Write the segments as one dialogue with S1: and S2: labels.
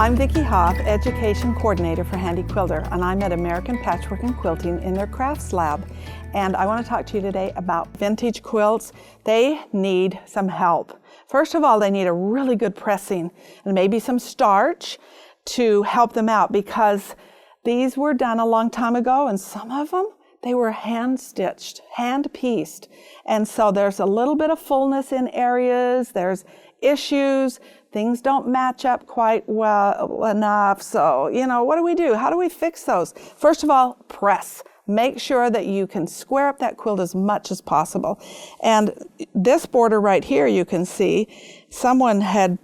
S1: I'm Vicki Hoff, Education Coordinator for Handy Quilter, and I'm at American Patchwork and Quilting in their Crafts Lab. And I want to talk to you today about vintage quilts. They need some help. First of all, they need a really good pressing and maybe some starch to help them out, because these were done a long time ago, and some of them, they were hand stitched, hand pieced. And so there's a little bit of fullness in areas, there's issues, things don't match up quite well enough. So, what do we do? How do we fix those? First of all, press. Make sure that you can square up that quilt as much as possible. And this border right here, you can see, someone had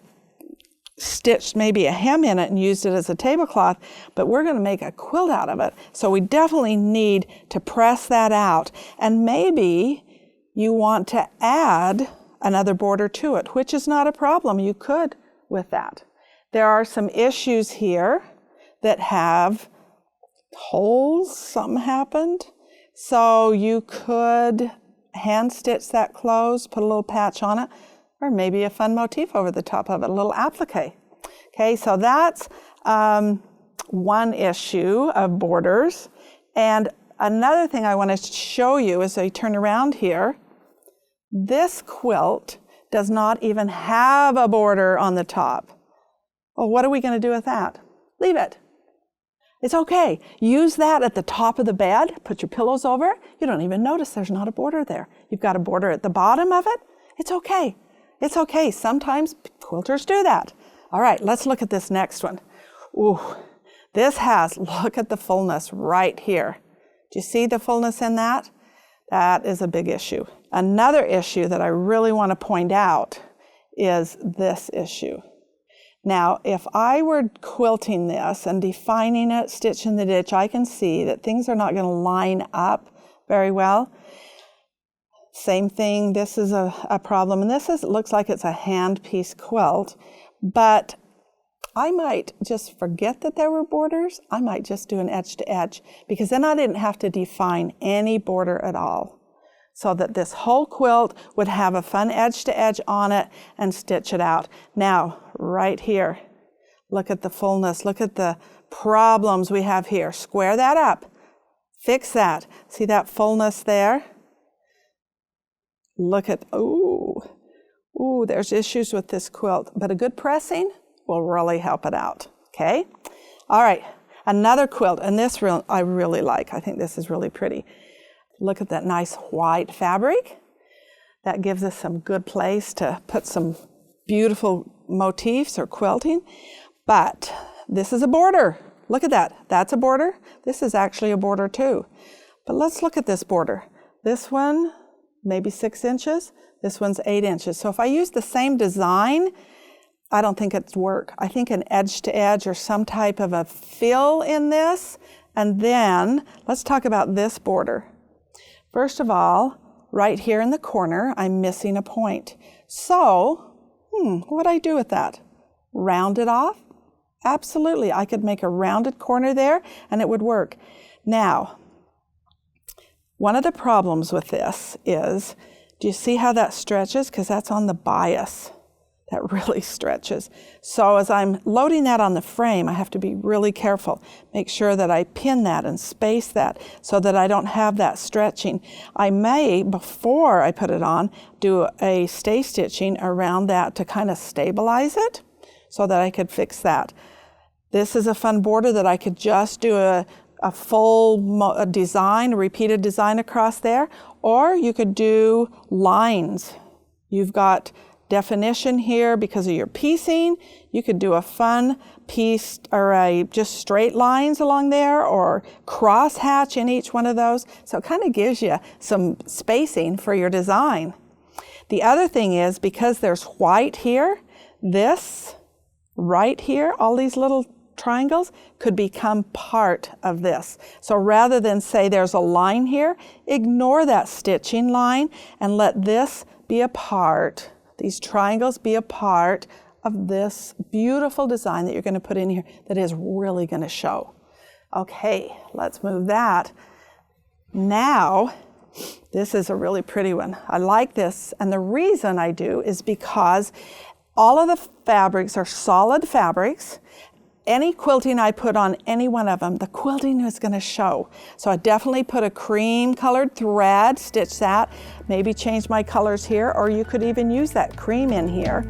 S1: stitched maybe a hem in it and used it as a tablecloth, but we're going to make a quilt out of it. So we definitely need to press that out. And maybe you want to add another border to it, which is not a problem. You could with that. There are some issues here that have holes, something happened. So you could hand stitch that closed, put a little patch on it, or maybe a fun motif over the top of it, a little applique. Okay, so that's one issue of borders. And another thing I want to show you as I turn around here, this quilt does not even have a border on the top. Well, what are we going to do with that? Leave it. It's okay. Use that at the top of the bed. Put your pillows over it. You don't even notice there's not a border there. You've got a border at the bottom of it. It's okay. It's okay. Sometimes quilters do that. All right, let's look at this next one. Ooh, look at the fullness right here. Do you see the fullness in that? That is a big issue. Another issue that I really want to point out is this issue. Now, if I were quilting this and defining it, stitching the ditch, I can see that things are not going to line up very well. Same thing, this is a problem. And it looks like it's a hand piece quilt, but I might just forget that there were borders. I might just do an edge to edge, because then I didn't have to define any border at all. So that this whole quilt would have a fun edge to edge on it and stitch it out. Now, right here, look at the fullness, look at the problems we have here. Square that up, fix that. See that fullness there? Look at, ooh, there's issues with this quilt, but a good pressing will really help it out, okay? All right, another quilt, and this I really like. I think this is really pretty. Look at that nice white fabric. That gives us some good place to put some beautiful motifs or quilting. But this is a border. Look at that. That's a border. This is actually a border too. But let's look at this border. This one, maybe 6 inches. This one's 8 inches. So if I use the same design, I don't think it'd work. I think an edge to edge or some type of a fill in this. And then let's talk about this border. First of all, right here in the corner, I'm missing a point. So, what do I do with that? Round it off? Absolutely, I could make a rounded corner there and it would work. Now, one of the problems with this is, do you see how that stretches? Because that's on the bias. That really stretches. So as I'm loading that on the frame, I have to be really careful. Make sure that I pin that and space that so that I don't have that stretching. I may, before I put it on, do a stay stitching around that to kind of stabilize it so that I could fix that. This is a fun border that I could just do a full design, a repeated design across there, or you could do lines. You've got definition here because of your piecing. You could do a fun piece or just straight lines along there, or cross hatch in each one of those. So it kind of gives you some spacing for your design. The other thing is, because there's white here, this right here, all these little triangles could become part of this. So rather than say there's a line here, ignore that stitching line and let this be a part. These triangles be a part of this beautiful design that you're going to put in here that is really going to show. Okay, let's move that. Now, this is a really pretty one. I like this, and the reason I do is because all of the fabrics are solid fabrics, any quilting I put on any one of them, the quilting is going to show. So I definitely put a cream colored thread, stitch that, maybe change my colors here, or you could even use that cream in here.